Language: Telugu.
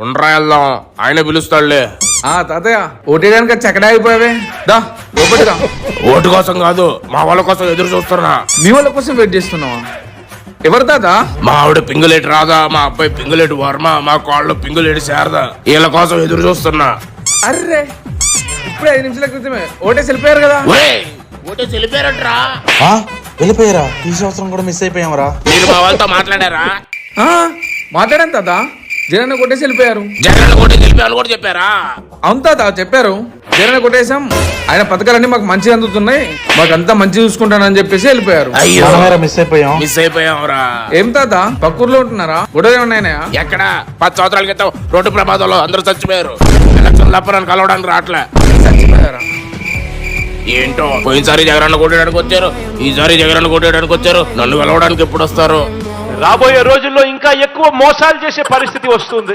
ఉండరా వెళ్దాం, ఆయన పిలుస్తాడులే. తాతయ్య ఓటేయడానికి చక్కడా అయిపోయావే, దా లోపలికి రా. ఓటు కోసం కాదు, మా వాళ్ళ కోసం ఎదురు చూస్తున్నా. మీ వాళ్ళ కోసం వెయిట్ చేస్తున్నావా? ఎవరు తాత? మా ఆవిడ పింగులేటి రాదా, మా అబ్బాయి పింగులేటి వర్మ, మా కాళ్ళు పింగులేటి శారద, వీళ్ళ కోసం ఎదురు చూస్తున్నా. అర్రే ఇప్పుడే 5 నిమిషాల క్రితమే ఓటేసి వెళ్ళిపోయారు కదా. ఓటేసి వెళ్ళిపోయారట్రా. వెళ్ళిపోయారా? ఈ సంవత్సరం కూడా మిస్ అయిపోయామరా. మీరు మా వాళ్ళతో మాట్లాడారా? మాట్లాడాను తాత, జగన్ కొట్టేసి వెళ్ళిపోయారు. జగన్ ఓటేసి వెళ్ళిపోయాను కూడా చెప్పారా? అవును తాత చెప్పారు, జగన్ కొట్టేశాం, ఆయన పథకాలన్నీ మాకు మంచిగా అందుతున్నాయి, మాకు అంతా మంచి చూసుకుంటానని చెప్పేసి వెళ్ళిపోయారు. అయ్యో మిస్ అయిపోయాం. మిస్ అయిపోయావురా. ఏం తాత పక్కూర్లో ఉంటున్నారా? గొడవలు ఉన్నాయా? ఎక్కడ? 10 సంవత్సరాల క్రితం రోడ్డు ప్రమాదంలో అందరూ చచ్చిపోయారు. ఎలక్షన్ లప్పనని కలవడానికి రావట్లే. చచ్చిపోయారా? ఏంటో పోయినసారి జగనన్న కొట్టేయడానికి వచ్చారు, ఈసారి జగనన్న కొట్టేయడానికి వచ్చారు, నన్ను కలవడానికి ఎప్పుడు వస్తారు? రాబోయే రోజుల్లో ఇంకా ఎక్కువ మోసాలు చేసే పరిస్థితి వస్తుంది.